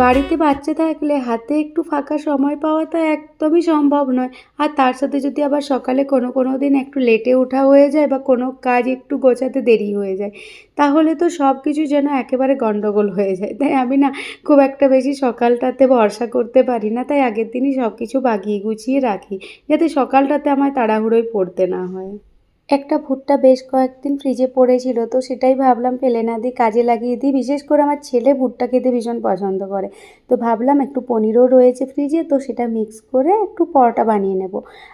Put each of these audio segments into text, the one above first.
বাড়িতে বাচ্চা থাকলে হাতে একটু ফাঁকা সময় পাওয়া তো একদমই সম্ভব নয়। আর তার সাথে যদি আবার সকালে কোনো দিন একটু লেটে ওঠা হয়ে যায় বা কোনো কাজ একটু গোছাতে দেরি হয়ে যায়, তাহলে তো সব কিছু যেন একেবারে গন্ডগোল হয়ে যায়। তাই আমি না খুব একটা বেশি সকালটাতে ভরসা করতে পারি না। তাই আগের দিনই সব কিছু বাগিয়ে গুছিয়ে রাখি, যাতে সকালটাতে আমায় তাড়াহুড়োয় পড়তে না হয়। একটা ভুট্টা বেশ কয়েকদিন ফ্রিজে পড়েছিল, তো সেটাই ভাবলাম ফেলে না দিয়ে কাজে লাগিয়ে দিই। বিশেষ করে আমার ছেলে ভুট্টা খেতে ভীষণ পছন্দ করে। তো ভাবলাম একটু পনিরও রয়েছে ফ্রিজে, তো সেটা মিক্স করে একটু পরোটা বানিয়ে নেব।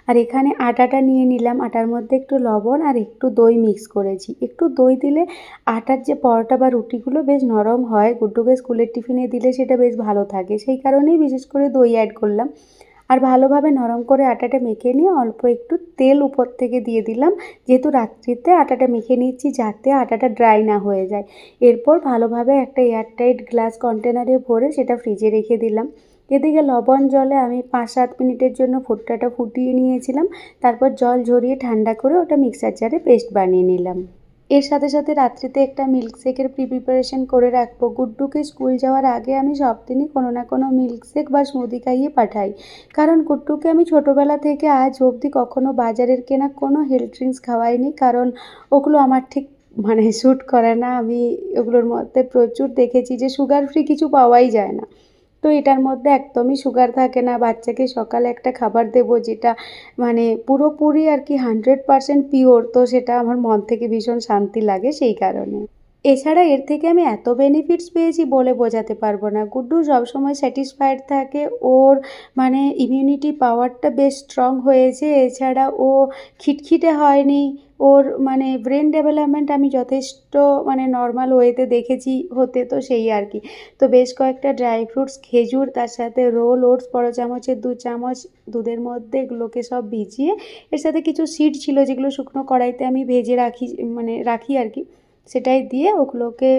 আর এখানে আটাটা নিয়ে নিলাম, আটার মধ্যে একটু লবণ আর একটু দই মিক্স করেছি। একটু দই দিলে আটার যে পরোটা বা রুটিগুলো বেশ নরম হয়, গুড্ডুকে স্কুলের টিফিনে দিলে সেটা বেশ ভালো থাকে, সেই কারণেই বিশেষ করে দই অ্যাড করলাম। আর ভালোভাবে নরম করে আটাটা মেখে নিয়ে অল্প একটু তেল উপর থেকে দিয়ে দিলাম, যেহেতু রাত্রিতে আটাটা মেখে নিচ্ছি যাতে আটাটা ড্রাই না হয়ে যায়। এরপর ভালোভাবে একটা এয়ারটাইট গ্লাস কন্টেনারে ভরে সেটা ফ্রিজে রেখে দিলাম। এদিকে লবণ জলে আমি 5-7 মিনিটের জন্য ভুট্টাটা ফুটিয়ে নিয়েছিলাম। তারপর জল ঝরিয়ে ঠান্ডা করে ওটা মিক্সার জারে পেস্ট বানিয়ে নিলাম। এর সাথে সাথে রাত্রিতে একটা মিল্কশেকের প্রিপারেশন করে রাখবো। গুড্ডুকে স্কুল যাওয়ার আগে আমি সব দিনই কোনো না কোনো মিল্কশেক বা স্মুদি খাইয়ে পাঠাই। কারণ গুড্ডুকে আমি ছোটোবেলা থেকে আজ অবধি কখনো বাজারের কেনা কোনো হেলথ ড্রিঙ্কস খাওয়াইনি, কারণ ওগুলো আমার ঠিক স্যুট করে না। আমি ওগুলোর মধ্যে প্রচুর দেখেছি যে সুগার ফ্রি কিছু পাওয়াই যায় না। তো এটার মধ্যে একদমই সুগার থাকে না। বাচ্চাকে সকালে একটা খাবার দেবো যেটা পুরোপুরি আর কি 100% পিওর, তো সেটা আমার মন থেকে ভীষণ শান্তি লাগে সেই কারণে। এছাড়া এর থেকে আমি এত বেনিফিটস পেয়েছি বলে বোঝাতে পারবো না। গুড্ডু সবসময় স্যাটিসফাইড থাকে, ওর ইমিউনিটি পাওয়ারটা বেশ স্ট্রং হয়েছে। এছাড়া ও খিটখিটে হয়নি। ওর ব্রেন ডেভেলপমেন্ট আমি যথেষ্ট নর্মাল ওয়েতে দেখেছি হতে, তো সেই আর কি। তো বেশ কয়েকটা ড্রাই ফ্রুটস, খেজুর, তার সাথে রোল ওটস বড় চামচের 2 চামচ দুধের মধ্যে এগুলোকে সব ভিজিয়ে, এর সাথে কিছু সিড ছিল যেগুলো শুকনো কড়াইতে আমি ভেজে রাখি আর কি, সেটাই দিয়ে ওগুলোকে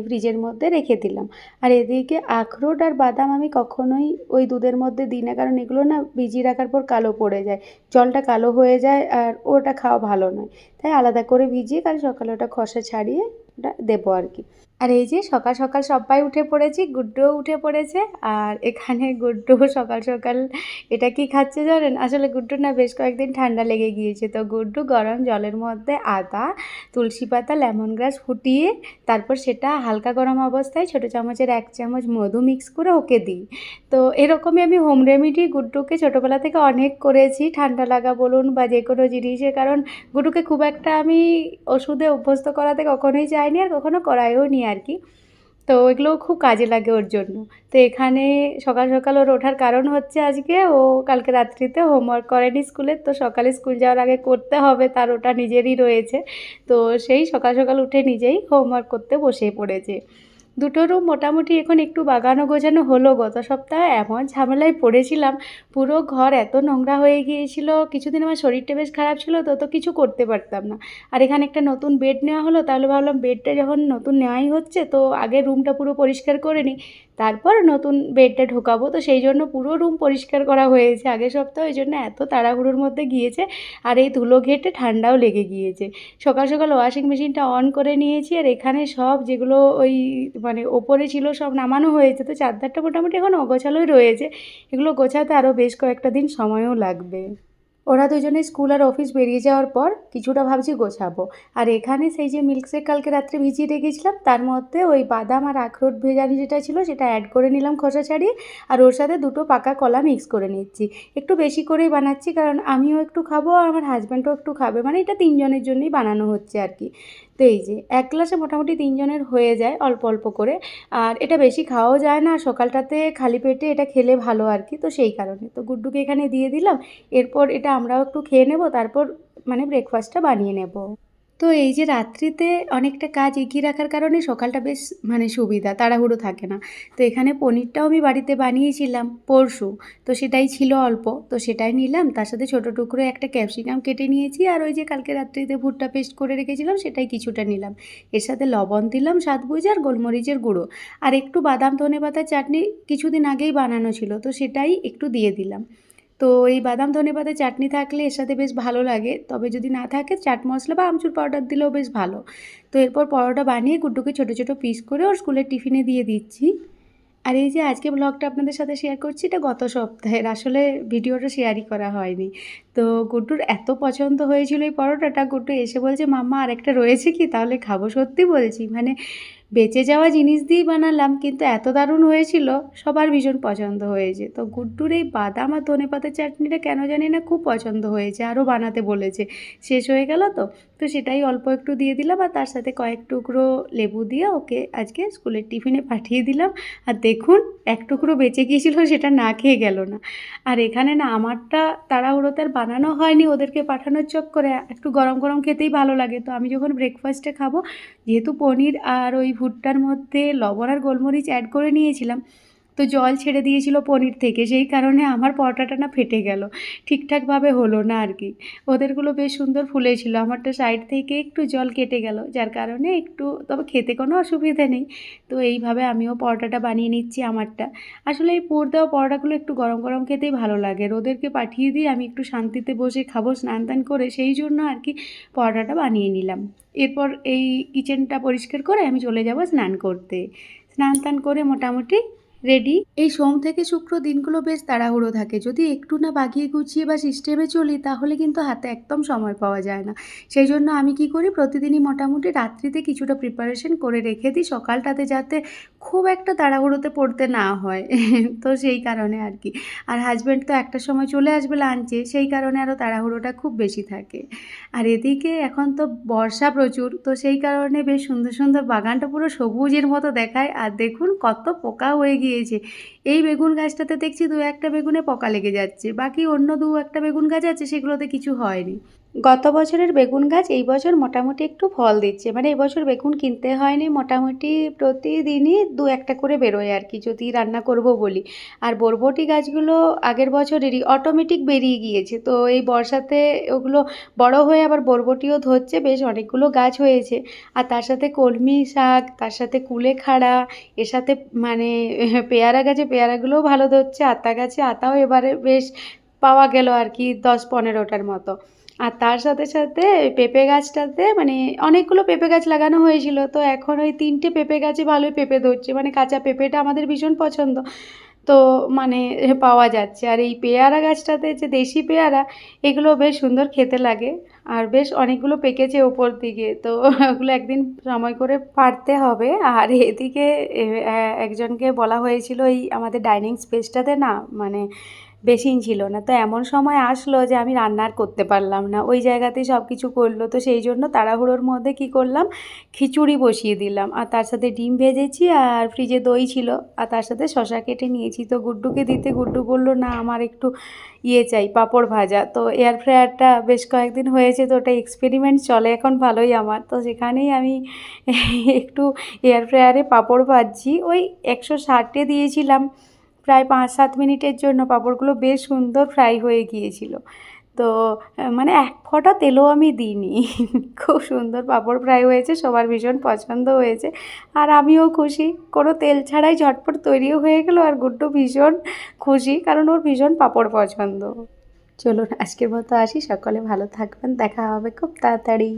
ফ্রিজের মধ্যে রেখে দিলাম। আর এদিকে আখরোট আর বাদাম আমি কখনোই ওই দুধের মধ্যে দিই না, কারণ এগুলো না ভিজিয়ে রাখার পর কালো পড়ে যায়, জলটা কালো হয়ে যায় আর ওটা খাওয়া ভালো নয়। তাই আলাদা করে ভিজিয়ে কাল সকালে ওটা খোসা ছাড়িয়ে ওটা দেবো আর কি। আর এই যে সকাল সকাল সবাই উঠে পড়েছি, গুড্ডুও উঠে পড়েছে। আর এখানে গুড্ডু সকাল সকাল এটা কি খাচ্ছে জানেন? আসলে গুড্ডুর না বেশ কয়েকদিন ঠান্ডা লেগে গিয়েছে, তো গুড্ডু গরম জলের মধ্যে আদা, তুলসী পাতা, লেমন গ্রাস ফুটিয়ে তারপর সেটা হালকা গরম অবস্থায় ছোটো চামচের 1 চামচ মধু মিক্স করে ওকে দিই। তো এরকমই আমি হোম রেমেডি গুড্ডুকে ছোটোবেলা থেকে অনেক করেছি, ঠান্ডা লাগা বলুন বা যে কোনো জিনিসে, কারণ গুড্ডুকে খুব একটা আমি ওষুধে অভ্যস্ত করাতে কখনোই চাইনি আর কখনো করাইও নি আর কি। তো এগুলো খুব কাজে লাগে ওর জন্য। তো এখানে সকাল সকাল ওর ওঠার কারণ হচ্ছে আজকে ও কালকে রাত্রিতে হোমওয়ার্ক করেনি স্কুলের, তো সকালে স্কুল যাওয়ার আগে করতে হবে, তার ওটা নিজেরই রয়েছে। তো সেই সকাল সকাল উঠে নিজেই হোমওয়ার্ক করতে বসে পড়েছে। দুটো রুম মোটামুটি এখন একটু বাগানো গোছানো হলো। গত সপ্তাহে এমন ঝামেলায় পড়েছিলাম, পুরো ঘর এত নোংরা হয়ে গিয়েছিল। কিছুদিন আমার শরীরটা বেশ খারাপ ছিল, তো কিছু করতে পারতাম না। আর এখানে একটা নতুন বেড নেওয়া হলো, তাহলে ভাবলাম বেডটা যখন নতুন নেওয়াই হচ্ছে তো আগে রুমটা পুরো পরিষ্কার করে নিই, তারপর নতুন বেডটা ঢোকাবো। তো সেই জন্য পুরো রুম পরিষ্কার করা হয়েছে আগের সপ্তাহে, ওই জন্য এত তাড়াহুড়োর মধ্যে গিয়েছে। আর এই ধুলো ঘেঁটে ঠান্ডাও লেগে গিয়েছে। সকাল সকাল ওয়াশিং মেশিনটা অন করে নিয়েছি, আর এখানে সব যেগুলো ওই ওপরে ছিল সব নামানো হয়েছে, তো চাদরটা মোটামুটি এখন অগোছালোই রয়েছে। এগুলো গোছাতে আরও বেশ কয়েকটা দিন সময়ও লাগবে। ওরা দুজনে স্কুল আর অফিস বেরিয়ে যাওয়ার পর কিছুটা ভাবছি গোছাবো। আর এখানে সেই যে মিল্কশেক কালকে রাত্রে ভিজিয়ে রেখেছিলাম, তার মধ্যে ওই বাদাম আর আখরোট ভেজানো যেটা ছিল সেটা অ্যাড করে নিলাম খোসা ছাড়িয়ে, আর ওর সাথে 2টো পাকা কলা মিক্স করে নিচ্ছি। একটু বেশি করেই বানাচ্ছি, কারণ আমিও একটু খাবো আর আমার হাজব্যান্ডও একটু খাবে, এটা 3 জনের জন্যই বানানো হচ্ছে আর কি। তো এই যে 1 গ্লাসে মোটামুটি 3 জনের হয়ে যায় অল্প অল্প করে। আর এটা বেশি খাওয়াও যায় না, সকালটাতে খালি পেটে এটা খেলে ভালো আর কি, তো সেই কারণে তো গুড্ডুকে এখানে দিয়ে দিলাম। এরপর এটা আমরাও একটু খেয়ে নেব, তারপর ব্রেকফাস্টটা বানিয়ে নেব। তো এই যে রাত্রিতে অনেকটা কাজ এগিয়ে রাখার কারণে সকালটা বেশ সুবিধা, তাড়াহুড়ো থাকে না। তো এখানে পনিরটাও আমি বাড়িতে বানিয়েছিলাম পরশু, তো সেটাই ছিল অল্প, তো সেটাই নিলাম। তার সাথে ছোটো টুকরো একটা ক্যাপসিকাম কেটে নিয়েছি, আর ওই যে কালকে রাত্রিতে ভুট্টা পেস্ট করে রেখেছিলাম সেটাই কিছুটা নিলাম। এর সাথে লবণ দিলাম স্বাদ বুঝে, আর গোলমরিচের গুঁড়ো, আর একটু বাদাম ধনেপাতার চাটনি কিছুদিন আগেই বানানো ছিল, তো সেটাই একটু দিয়ে দিলাম। তো এই বাদাম ধনেপাতার চাটনি থাকলে এর সাথে বেশ ভালো লাগে, তবে যদি না থাকে চাট মশলা বা আমচুর পাউডার দিলেও বেশ ভালো। তো এরপর পরোটা বানিয়ে গুড্ডুকে ছোটো ছোটো পিস করে ওর স্কুলের টিফিনে দিয়ে দিচ্ছি। আর এই যে আজকে ব্লগটা আপনাদের সাথে শেয়ার করছি, এটা গত সপ্তাহের। আসলে ভিডিওটা শেয়ারই করা হয়নি। তো গুড্ডুর এত পছন্দ হয়েছিল এই পরোটাটা, গুড্ডু এসে বলছে, "মাম্মা আরেকটা রয়েছে কি? তাহলে খাবো।" সত্যি বলছি, মানে বেঁচে যাওয়া জিনিস দিয়েই বানালাম, কিন্তু এত দারুণ হয়েছিল, সবার ভীষণ পছন্দ হয়েছে। তো গুড্ডুর এই বাদাম আর ধনেপাতার চাটনিটা কেন জানি না খুব পছন্দ হয়েছে, আরও বানাতে বলেছে। শেষ হয়ে গেল তো সেটাই অল্প একটু দিয়ে দিলাম, আর তার সাথে কয়েক টুকরো লেবু দিয়ে ওকে আজকে স্কুলের টিফিনে পাঠিয়ে দিলাম। আর দেখুন, এক টুকরো বেঁচে গিয়েছিল, সেটা না খেয়ে গেল না। আর এখানে না আমারটা তাড়াহুড়োতে আর বানানো হয়নি, ওদেরকে পাঠানোর চক্করে। একটু গরম গরম খেতেই ভালো লাগে। তো আমি যখন ব্রেকফাস্টে খাবো, যেহেতু পনির আর ওই ভুট্টার মধ্যে লবণ আর গোলমরিচ অ্যাড করে নিয়েছিলাম, তো জল ছেড়ে দিয়েছিল পনির থেকে, সেই কারণে আমার পরোটাটা না ফেটে গেল, ঠিকঠাকভাবে হলো না আর কি। ওদেরগুলো বেশ সুন্দর ফুলেছিল, আমারটা সাইড থেকে একটু জল কেটে গেল, যার কারণে একটু, তবে খেতে কোনো অসুবিধা নেই। তো এইভাবে আমিও পরোটাটা বানিয়ে নিচ্ছি আমারটা। আসলে এই পুর দেওয়া পরোটাগুলো একটু গরম গরম খেতেই ভালো লাগে। ওদেরকে পাঠিয়ে দিয়ে আমি একটু শান্তিতে বসে খাবো স্নান টান করে, সেই জন্য আর কি পরোটাটা বানিয়ে নিলাম। এরপর এই কিচেনটা পরিষ্কার করে আমি চলে যাব স্নান করতে। স্নান টান করে মোটামুটি রেডি। এই সোম থেকে শুক্র দিনগুলো বেশ তাড়াহুড়ো থাকে, যদি একটু না বাগিয়ে গুছিয়ে বা সিস্টেমে চলি তাহলে কিন্তু হাতে একদম সময় পাওয়া যায় না। সেই জন্য আমি কি করি, প্রতিদিনই মোটামুটি রাত্রিতে কিছুটা প্রিপারেশন করে রেখে দিই, সকালটাতে যাতে খুব একটা তাড়াহুড়োতে পড়তে না হয়। তো সেই কারণে আর কি। আর হাজব্যান্ড তো একটা সময় চলে আসবে লাঞ্চে, সেই কারণে আরও তাড়াহুড়োটা খুব বেশি থাকে। আর এদিকে এখন তো বর্ষা প্রচুর, তো সেই কারণে বেশ সুন্দর সুন্দর বাগানটা পুরো সবুজের মতো দেখায়। আর দেখুন কত পোকা হয়ে গিয়েছে। এই বেগুন গাছটাতে দেখছি দু একটা বেগুনে পোকা লেগে যাচ্ছে, বাকি অন্য দু একটা বেগুন গাছ আছে সেগুলোতে কিছু হয়নি। গত বছরের বেগুন গাছ এই বছর মোটামুটি একটু ফল দিচ্ছে, মানে এই বছর বেগুন কিনতে হয়নি, মোটামুটি প্রতিদিনই দু একটা করে বেরোয় আর কি, যদি রান্না করব বলি। আর বরবটি গাছগুলো আগের বছরেরই অটোমেটিক বেরিয়ে গিয়েছে, তো এই বর্ষাতে ওগুলো বড় হয়ে আবার বরবটিও ধরছে, বেশ অনেকগুলো গাছ হয়েছে। আর তার সাথে কলমি শাক, তার সাথে কুলেখাড়া, এর সাথে মানে পেয়ারা গাছে পেয়ারাগুলোও ভালো ধরছে, আতা গাছে আতাও এবারে বেশ পাওয়া গেল আর কি 10-15টার মতো। আর তার সাথে সাথে পেঁপে গাছটাতে মানে অনেকগুলো পেঁপে গাছ লাগানো হয়েছিল, তো এখন ওই 3টে পেঁপে গাছে ভালোই পেঁপে ধরছে, মানে কাঁচা পেঁপেটা আমাদের ভীষণ পছন্দ, তো মানে পাওয়া যাচ্ছে। আর এই পেয়ারা গাছটাতে যে দেশি পেয়ারা, এগুলো বেশ সুন্দর খেতে লাগে, আর বেশ অনেকগুলো পেকেছে ওপর দিকে, তো ওগুলো একদিন সময় করে পাড়তে হবে। আর এদিকে একজনকে বলা হয়েছিল এই আমাদের ডাইনিং স্পেসটাতে না মানে বেসিন ছিল না, তো এমন সময় আসলো যে আমি রান্না আর করতে পারলাম না, ওই জায়গাতেই সব কিছু করলো। তো সেই জন্য তাড়াহুড়োর মধ্যে কি করলাম, খিচুড়ি বসিয়ে দিলাম, আর তার সাথে ডিম ভেজেছি, আর ফ্রিজে দই ছিল, আর তার সাথে শশা কেটে নিয়েছি। তো গুড্ডুকে দিতে গুড্ডু বললো, না আমার একটু চাই, পাঁপড় ভাজা। তো এয়ার ফ্রায়ারটা বেশ কয়েকদিন হয়েছে, তো ওটা এক্সপেরিমেন্ট চলে এখন ভালোই আমার, তো সেখানেই আমি একটু এয়ার ফ্রায়ারে পাঁপড় ভাজছি। ওই 160-এ দিয়েছিলাম প্রায় 5-7 মিনিটের জন্য, পাঁপড়গুলো বেশ সুন্দর ফ্রাই হয়ে গিয়েছিল। তো মানে এক ফোঁটা তেলও আমি দিইনি। খুব সুন্দর পাঁপড় ফ্রাই হয়েছে, সবার ভীষণ পছন্দ হয়েছে, আর আমিও খুশি। কোনো তেল ছাড়াই ঝটপট তৈরিও হয়ে গেলো, আর গুড্ডু ভীষণ খুশি, কারণ ওর ভীষণ পাঁপড় পছন্দ। চলুন আজকের মতো আসি, সকলে ভালো থাকবেন, দেখা হবে খুব তাড়াতাড়ি।